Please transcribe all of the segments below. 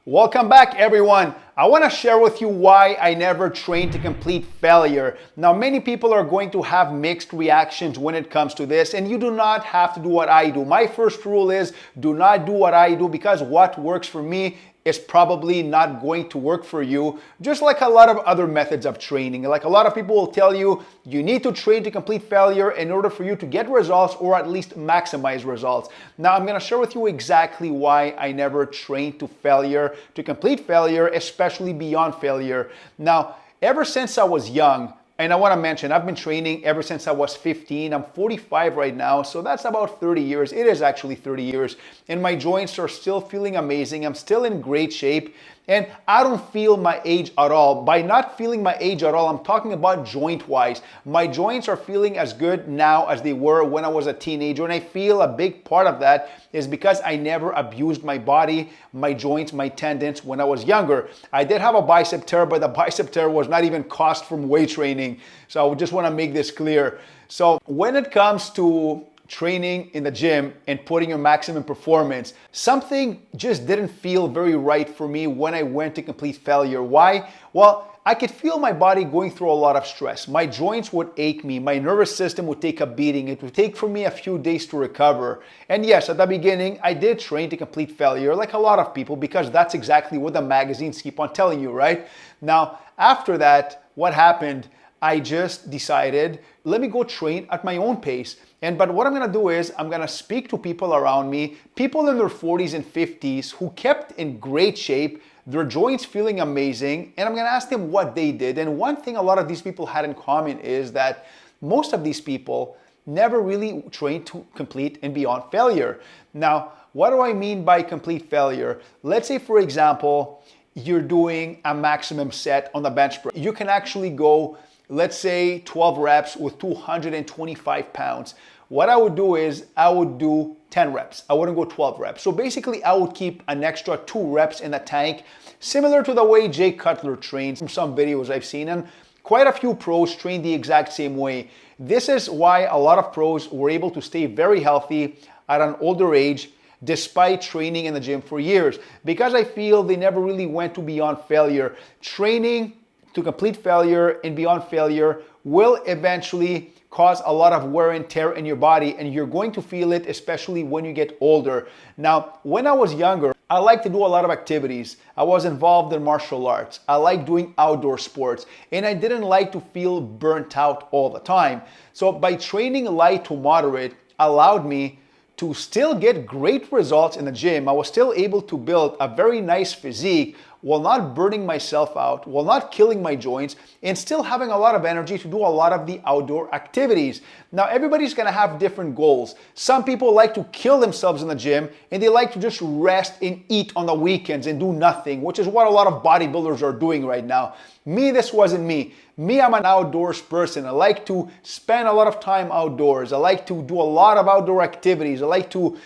Welcome back, everyone. I want to share with you why I never trained to complete failure. Now, many people are going to have mixed reactions when it comes to this, and you do not have to do what I do. My first rule is do not do what I do, because what works for me is probably not going to work for you, just like a lot of other methods of training. Like a lot of people will tell you, you need to train to complete failure in order for you to get results or at least maximize results. Now, I'm gonna share with you exactly why I never trained to failure, to complete failure, especially beyond failure. Now, ever since I was young, and I want to mention, I've been training ever since I was 15. I'm 45 right now, so that's about 30 years. It is actually 30 years. And my joints are still feeling amazing. I'm still in great shape. And I don't feel my age at all. By not feeling my age at all, I'm talking about joint-wise. My joints are feeling as good now as they were when I was a teenager. And I feel a big part of that is because I never abused my body, my joints, my tendons when I was younger. I did have a bicep tear, but the bicep tear was not even caused from weight training. So I just want to make this clear. So when it comes to training in the gym and putting your maximum performance, something just didn't feel very right for me when I went to complete failure. Why? Well, I could feel my body going through a lot of stress. My joints would ache me. My nervous system would take a beating. It would take for me a few days to recover. And yes, at the beginning, I did train to complete failure like a lot of people, because that's exactly what the magazines keep on telling you, right? Now, after that, what happened? I just decided, let me go train at my own pace. But what I'm gonna do is I'm gonna speak to people around me, people in their 40s and 50s who kept in great shape, their joints feeling amazing, and I'm gonna ask them what they did. And one thing a lot of these people had in common is that most of these people never really trained to complete and beyond failure. Now, what do I mean by complete failure? Let's say, for example, you're doing a maximum set on the bench press. You can actually go, let's say 12 reps with 225 pounds. What I would do is I would do 10 reps. I wouldn't go 12 reps. So basically I would keep an extra 2 reps in the tank, similar to the way Jay Cutler trains from some videos I've seen. And quite a few pros train the exact same way. This is why a lot of pros were able to stay very healthy at an older age, despite training in the gym for years, because I feel they never really went to beyond failure. Training to complete failure and beyond failure will eventually cause a lot of wear and tear in your body, and you're going to feel it, especially when you get older. Now, when I was younger, I liked to do a lot of activities. I was involved in martial arts. I liked doing outdoor sports, and I didn't like to feel burnt out all the time. So by training light to moderate allowed me to still get great results in the gym. I was still able to build a very nice physique while not burning myself out, while not killing my joints, and still having a lot of energy to do a lot of the outdoor activities. Now, everybody's gonna have different goals. Some people like to kill themselves in the gym, and they like to just rest and eat on the weekends and do nothing, which is what a lot of bodybuilders are doing right now. Me, this wasn't me. Me, I'm an outdoors person. I like to spend a lot of time outdoors. I like to do a lot of outdoor activities. I like to,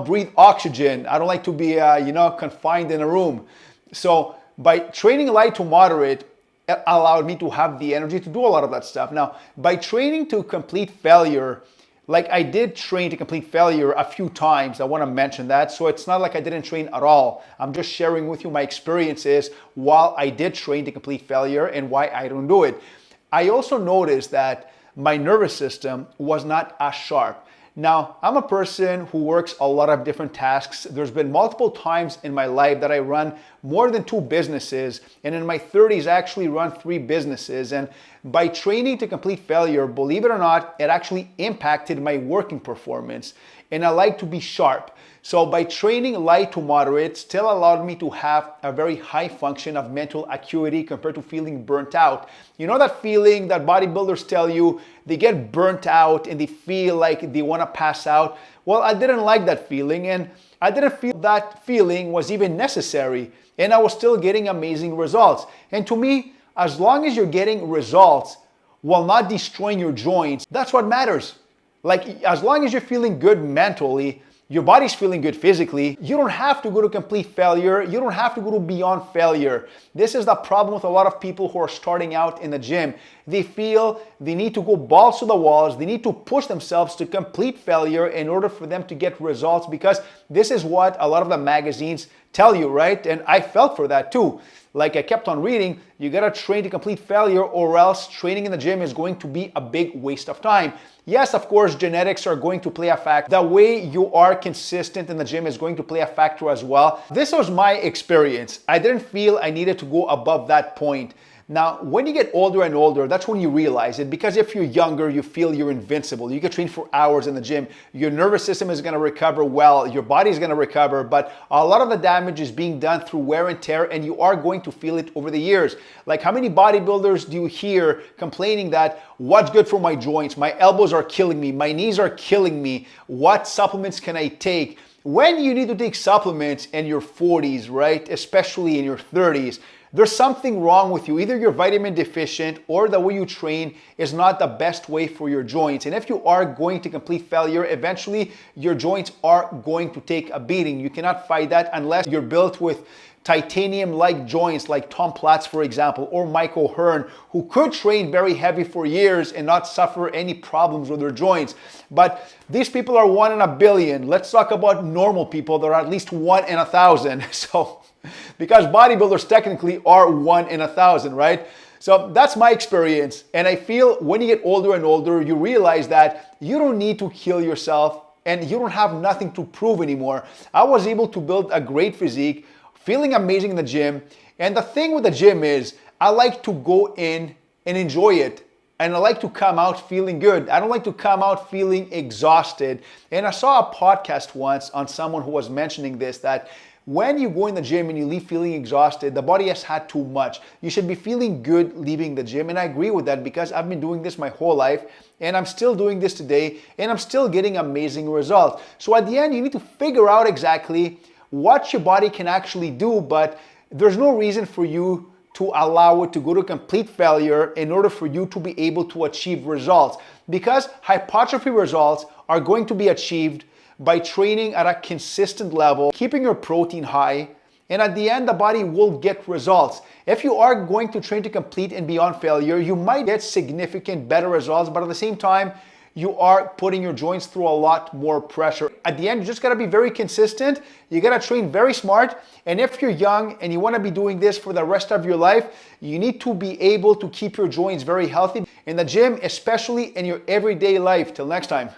breathe oxygen. I don't like to be, confined in a room. So by training light to moderate, it allowed me to have the energy to do a lot of that stuff. Now, by training to complete failure, like I did train to complete failure a few times, I want to mention that. So it's not like I didn't train at all. I'm just sharing with you my experiences while I did train to complete failure and why I don't do it. I also noticed that my nervous system was not as sharp. Now, I'm a person who works a lot of different tasks. There's been multiple times in my life that I run more than 2 businesses, and in my 30s, I actually run 3 businesses. And by training to complete failure, believe it or not, it actually impacted my working performance. And I like to be sharp. So by training light to moderate still allowed me to have a very high function of mental acuity compared to feeling burnt out. You know that feeling that bodybuilders tell you they get burnt out and they feel like they want to pass out? Well, I didn't like that feeling, and I didn't feel that feeling was even necessary, and I was still getting amazing results. And to me, as long as you're getting results while not destroying your joints, that's what matters. Like, as long as you're feeling good mentally, your body's feeling good physically, you don't have to go to complete failure. You don't have to go to beyond failure. This is the problem with a lot of people who are starting out in the gym. They feel they need to go balls to the walls. They need to push themselves to complete failure in order for them to get results, because this is what a lot of the magazines tell you, right? And I felt for that too. Like I kept on reading, you gotta train to complete failure or else training in the gym is going to be a big waste of time. Yes, of course, genetics are going to play a factor. The way you are consistent in the gym is going to play a factor as well. This was my experience. I didn't feel I needed to go above that point. Now, when you get older and older, that's when you realize it, because if you're younger, you feel you're invincible. You can train for hours in the gym. Your nervous system is gonna recover well, your body's gonna recover, but a lot of the damage is being done through wear and tear, and you are going to feel it over the years. Like how many bodybuilders do you hear complaining that, what's good for my joints? My elbows are killing me, my knees are killing me. What supplements can I take? When you need to take supplements in your 40s, right? Especially in your 30s, there's something wrong with you. Either you're vitamin deficient or the way you train is not the best way for your joints. And if you are going to complete failure, eventually your joints are going to take a beating. You cannot fight that unless you're built with titanium-like joints like Tom Platz, for example, or Mike O'Hearn, who could train very heavy for years and not suffer any problems with their joints. But these people are 1 in a billion. Let's talk about normal people that are at least 1 in 1,000. So, because bodybuilders technically are 1 in 1,000, right? So that's my experience. And I feel when you get older and older, you realize that you don't need to kill yourself and you don't have nothing to prove anymore. I was able to build a great physique, feeling amazing in the gym. And the thing with the gym is I like to go in and enjoy it. And I like to come out feeling good. I don't like to come out feeling exhausted. And I saw a podcast once on someone who was mentioning this, that when you go in the gym and you leave feeling exhausted, the body has had too much. You should be feeling good leaving the gym. And I agree with that because I've been doing this my whole life and I'm still doing this today and I'm still getting amazing results. So at the end, you need to figure out exactly what your body can actually do, but there's no reason for you to allow it to go to complete failure in order for you to be able to achieve results, because hypertrophy results are going to be achieved by training at a consistent level, keeping your protein high, and at the end, the body will get results. If you are going to train to complete and beyond failure, you might get significant better results, but at the same time, you are putting your joints through a lot more pressure. At the end, you just gotta be very consistent. You gotta train very smart. And if you're young and you wanna be doing this for the rest of your life, you need to be able to keep your joints very healthy in the gym, especially in your everyday life. Till next time.